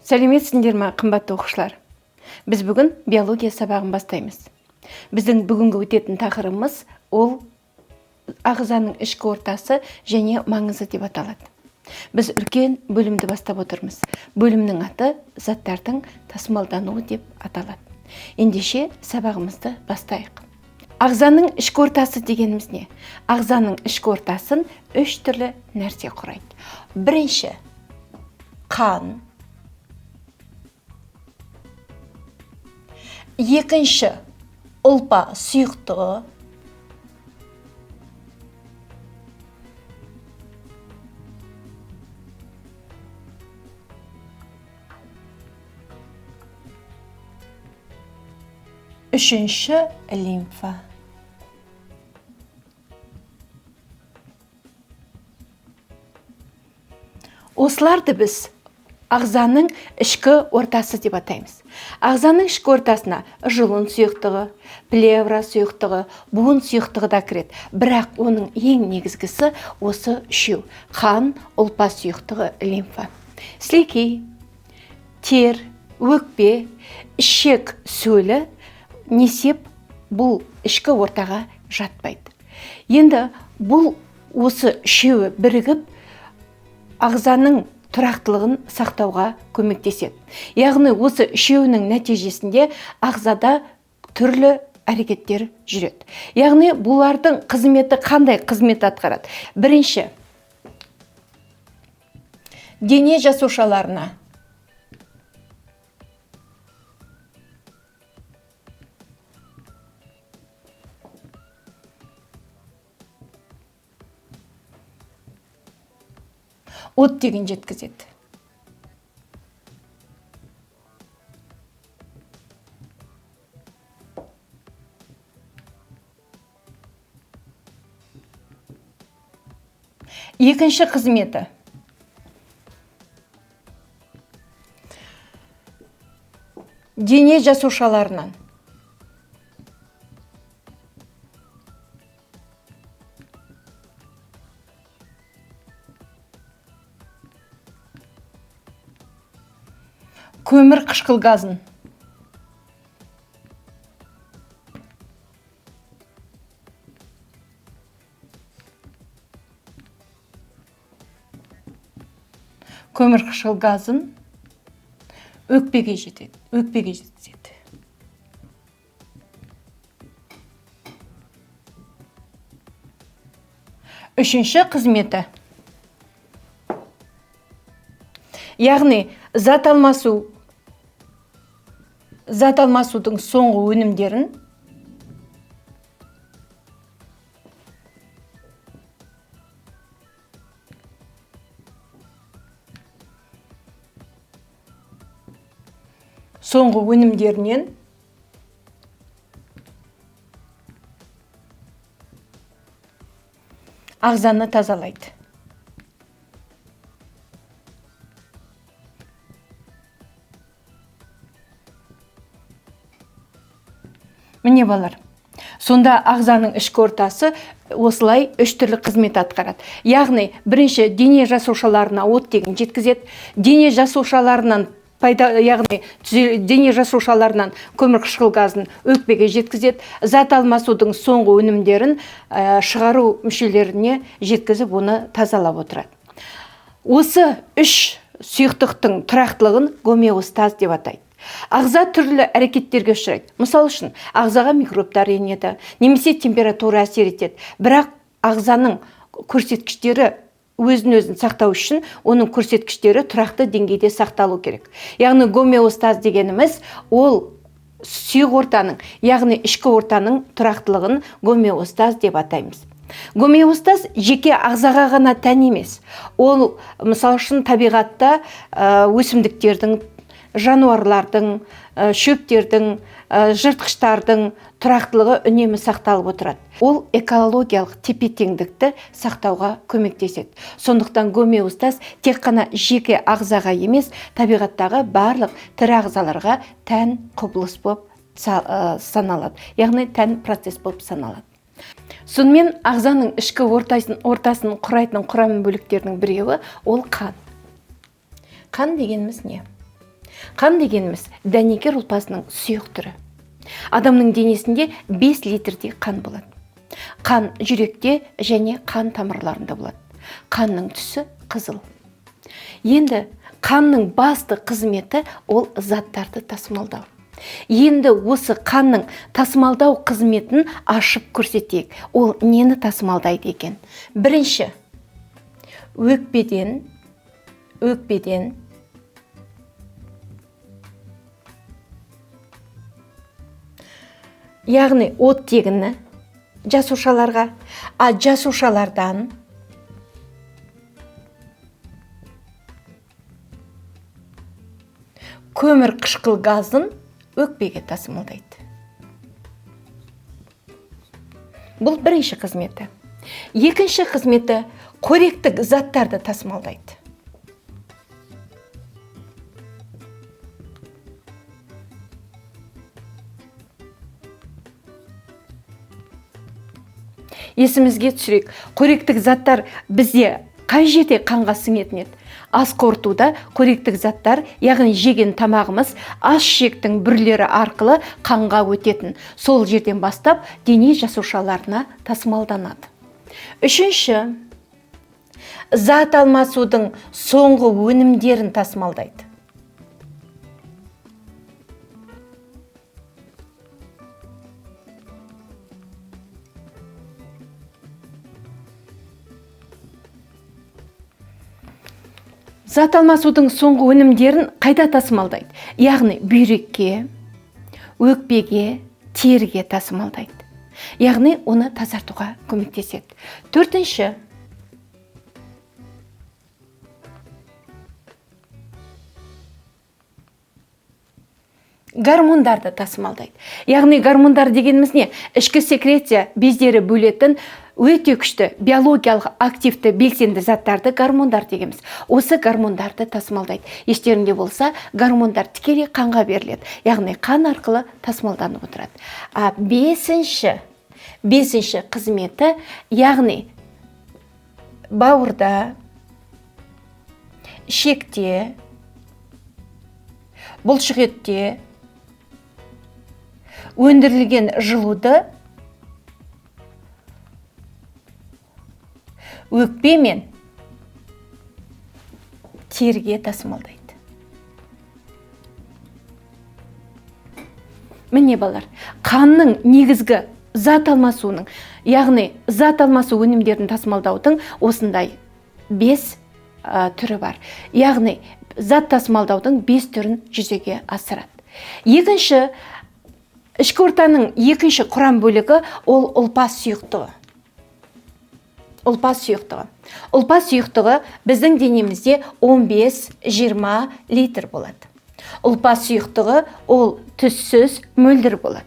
Сәлеметсіңдер ме, қымбатты оқушылар? Біз бүгін биология сабағын бастаймыз. Біздің бүгінгі өтетін тақырыбымыз ол ағзаның ішкі ортасы және маңызы деп аталады. Біз үлкен бөлімді бастап отырмыз. Бөлімнің аты заттардың тасымалдануы деп аталады. Ендеше сабағымызды бастайық. Ағзаның ішкі ортасы дегеніміз не? Ағзаның ішкі ортасын үш түрлі нәрсе құрайды. Бірінші, қан. Екінші, ұлпа сұйықтығы. Үшінші, лимфа. Осыларды біз ағзаның ішкі ортасы деп атаймыз. Ағзаның ішкі ортасына жұлын сұйықтығы, плевра сұйықтығы, буын сұйықтығы да кіреді. Бірақ оның ең негізгісі осы үшеу: қан, ұлпа сұйықтығы, лимфа. Сілекей, тер, өкпе, ішек сөлі несеп бұл ішкі ортаға жатпайды. Енді бұл осы үшеуі бірігіп ағзаның тұрақтылығын сақтауға көмектеседі. Яғни осы үшеуінің нәтижесінде ағзада түрлі әрекеттер жүреді. Яғни бұлардың қызметі қандай қызмет атқарады? Бірінші, дене жасушаларына оттегін жеткізеді. Екінші қызметі дене жасушаларынан көмір қышқыл газын өкпеге жеткізеді. Үшінші қызметі, яғни зат алмасудың соңғы өнімдерін ағзаны тазалайды. Міне балалар, сонда ағзаның ішкі ортасы осылай үш түрлі қызмет атқарады. Яғни бірінші, дене жасушаларына оттегін жеткізеді. Дене жасушаларынан көмір қышқыл газын өкпеге жеткізеді. Зат алмасудың соңғы өнімдерін шығару мүшелеріне жеткізіп, оны тазалап отырады. Осы үш сұйықтықтың тұрақтылығын гомеостаз деп атайды. Ағза түрлі әрекеттерге ұшырайды. Мысал үшін, ағзаға микробтар енеді, немесе температура әсер етеді. Бірақ ағзаның көрсеткіштері өзін сақтау үшін оның көрсеткіштері тұрақты деңгейде сақталу керек. Яғни гомеостаз дегеніміз ол сұйық ортаның, яғни ішкі ортаның тұрақтылығын гомеостаз деп атаймыз. Гомеостаз жеке ағзаға ғана тән емес. Ол, мысал үшін, табиғатта өсімдіктердің, жануарлардың, шөптердің, жыртқыштардың тұрақтылығы үнемі сақталып отырады. Ол экологиялық тепе-теңдікті сақтауға көмектеседі. Сондықтан гомеостаз тек қана жеке ағзаға емес, табиғаттағы барлық тірі ағзаларға тән құбылыс болып саналады. Яғни тән процесс болып саналады. Сонымен ағзаның ішкі ортасын құрайтын құрам бөліктерінің біреуі ол қан. Қан дегеніміз не? Қан дегеніміз дәнекер ұлпасының сұйық түрі. Адамның денесінде 5 литрдей қан болады. Қан жүректе және қан тамырларында болады. Қанның түсі қызыл. Енді қанның басты қызметі ол заттарды тасымалдау. Енді осы қанның тасымалдау қызметін ашып көрсетейік. Ол нені тасымалдайды екен? Бірінші, өкпеден яғни оттегіні жасушаларға, жасушалардан көмір қышқыл газын өкпеге тасымалдайды. Бұл бірінші қызметі. Екінші қызметі қоректік заттарды тасымалдайды. Есімізге түсірейік, қоректік заттар бізде қай жерде қанға сіңетін еді? Ас қорытуда қоректік заттар, яғни жеген тамағымыз ас ішектің бүрлері арқылы қанға өтетін. Сол жерден бастап дене жасушаларына тасымалданады. Үшінші, зат алмасудың соңғы өнімдерін тасымалдайды. Зат алмасудың соңғы өнімдерін қайда тасымалдайды? Яғни бүйрекке, өкпеге, теріге тасымалдайды. Яғни оны тазартуға көмектеседі. Төртінші, гормондарды тасымалдайды. Яғни гормондар дегеніміз не? Ішкі секреция бездері бөлетін өте күшті биологиялық активті белсенді заттарды гормондар дегеніміз. Осы гормондарды тасымалдайды. Естеріңде болса, гормондар тікелей қанға беріледі. Яғни қан арқылы тасымалданып отырады. Бесінші қызметі, яғни бауырда, ішекте, бұлшықетте өндірілген жылуды өкпе мен теріге тасымалдайды. Міне балалар, қанның негізгі зат алмасуының, яғни зат алмасу өнімдерін тасымалдаудың осындай 5 түрі бар. Яғни зат тасымалдаудың 5 түрін жүзеге асырады. Екінші, ішкі ортаның екінші құрам бөлігі ол ұлпа сұйықтығы. Ұлпа сұйықтығы біздің денемізде 15-20 литр болады. Ұлпа сұйықтығы ол түссіз мөлдір болады.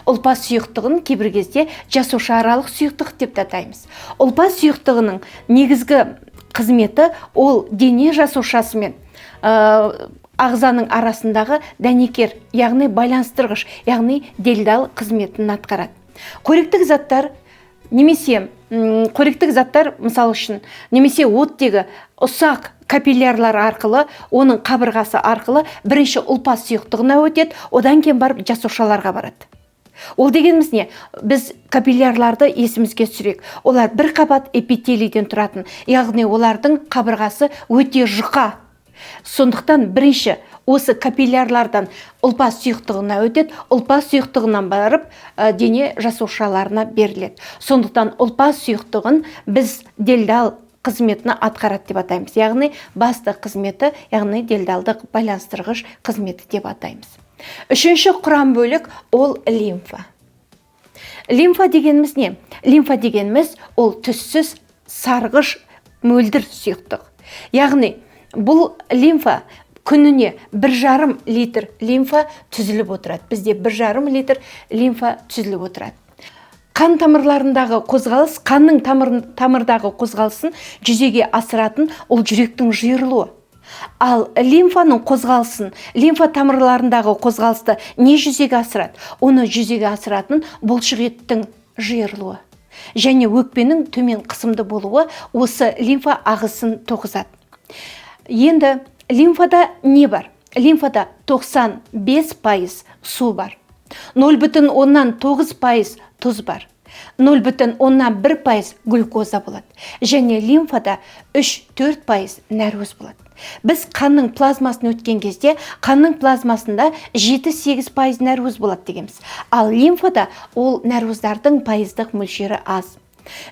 Ұлпа сұйықтығын кейбір кезде жасуша аралық сұйықтық деп атаймыз. Ұлпа сұйықтығының негізгі қызметі ол дене жасушасы мен ағзаның арасындағы дәнекер, яғни байланыстырғыш, яғни делдал қызметін атқарады. Қоректік заттар мысалы үшін, немесе оттегі ұсақ капиллярлар арқылы, оның қабырғасы арқылы бірінші ұлпа сұйықтығына өтеді, одан кейін барып жасушаларға барады. Ол дегеніміз не? Біз капиллярларды есімізге түсірейік. Олар бір қабат эпителийден тұратын, яғни олардың қабырғасы өте жұқа. Сондықтан бірінші осы капиллярлардан ұлпа сұйықтығына өтеді, ұлпа сұйықтығынан барып дене жасушаларына беріледі. Сондықтан ұлпа сұйықтығын біз делдал қызметіне атқарады деп атаймыз. Яғни басты қызметі, яғни делдалдық байланыстырғыш қызметі деп атаймыз. Үшінші құрам бөлік ол лимфа. Лимфа дегеніміз не? Лимфа дегеніміз ол түссіз сарғыш мөлдір сұйықтық. Яғни бұл лимфа күніне 1,5 литр лимфа түзіліп отырады. Бізде 1,5 литр лимфа түзіліп отырады. Қан тамырларындағы қозғалыс, қанның тамырдағы қозғалысын жүзеге асыратын ол жүректің жиырылуы. Ал лимфаның қозғалысын, лимфа тамырларындағы қозғалысты не жүзеге асырады? Оны жүзеге асыратын бұлшықеттің жиырылуы. Және өкпенің төмен қысымды болуы осы лимфа ағысын тоғызады. Енді лимфада не бар? лимфада 95% су бар. 0,9% тұз бар. 0,1% глюкоза болады. Және лимфада 3-4% нәруыз болады. Біз қанның плазмасын өткен кезде, қанның плазмасында 7-8% нәруыз болады дегенбіз. Ал лимфада ол нәруыздардың пайыздық мөлшері аз.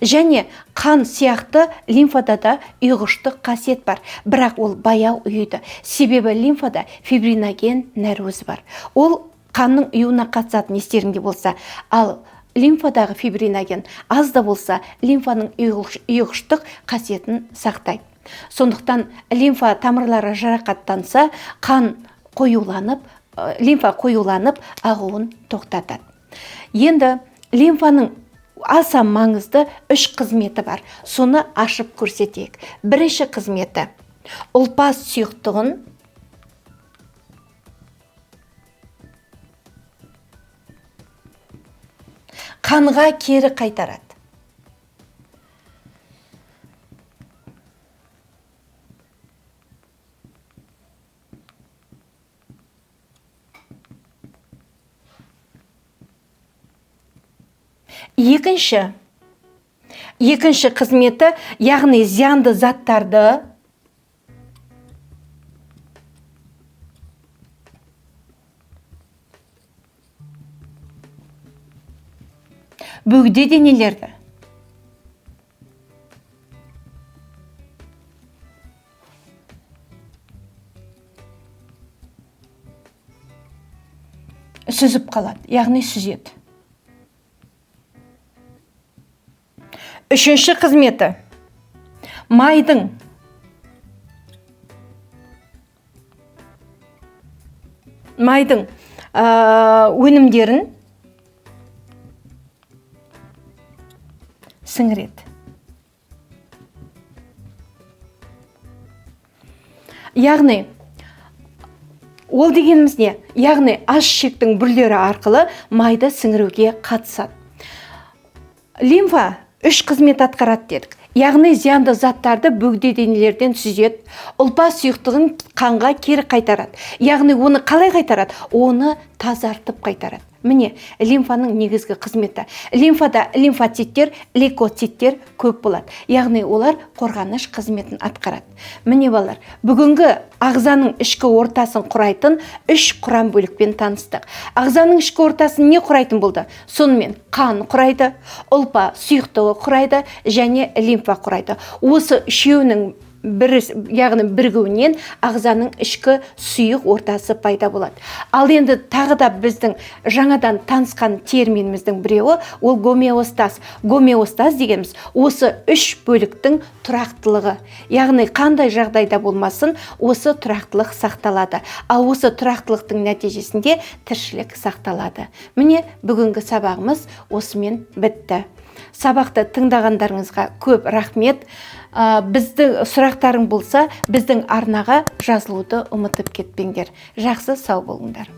Және қан сияқты лимфада да ұйғыштық қасиет бар, бірақ ол баяу ұйыды. Себебі лимфада фибриноген нәруызы бар. Ол қанның ұюына қатысатын, естеріңде болса. Ал лимфадағы фибриноген аз да болса, лимфаның ұйғыштық қасиетін сақтайды. Сондықтан лимфа тамырлары жарақаттанса, лимфа қоюланып, ағуын тоқтатады. Енді лимфаның аса маңызды 3 қызметі бар. Соны ашып көрсетейік. Бірінші қызметі ұлпа сұйықтығын қанға кері қайтарады. Екінші қызметі, яғни зиянды заттарды бөгде денелерді сүзіп қалады, яғни сүзеді. Үшінші қызметі, майдың өнімдерін сіңіреді. Яғни, ол дегеніміз не? Яғни, аш ішектің бүрлері арқылы майды сіңіруге қатысады. Лимфа 3 қызмет атқарады дедік. Яғни зиянды заттарды бөгде денелерден сүзеді, ұлпа сұйықтығын қанға кері қайтарады. Яғни оны қалай қайтарады? Оны тазартып қайтарады. Міне, лимфаның негізгі қызметі. Лимфада лимфоциттер, лейкоциттер көп болады. Яғни олар қорғаныш қызметін атқарады. Міне балалар, бүгінгі ағзаның ішкі ортасын құрайтын 3 құрам бөлікпен таныстық. Ағзаның ішкі ортасын не құрайтын болды? Сонымен қан құрайды, ұлпа сұйықтығы құрайды және лимфа құрайды. Осы үшеуінің бірігуінен ағзаның ішкі сұйық ортасы пайда болады. Ал енді тағы да біздің жаңадан танысқан терминіміздің біреуі, ол гомеостаз. Гомеостаз дегеніміз осы 3 бөліктің тұрақтылығы. Яғни қандай жағдайда болмасын, осы тұрақтылық сақталады. Ал осы тұрақтылықтың нәтижесінде тіршілік сақталады. Міне, бүгінгі сабағымыз осымен бітті. Сабақты тыңдағандарыңызға көп рахмет. Бізді сұрақтарың болса, біздің арнаға жазылуды ұмытып кетпеңдер. Жақсы, сау болыңдар.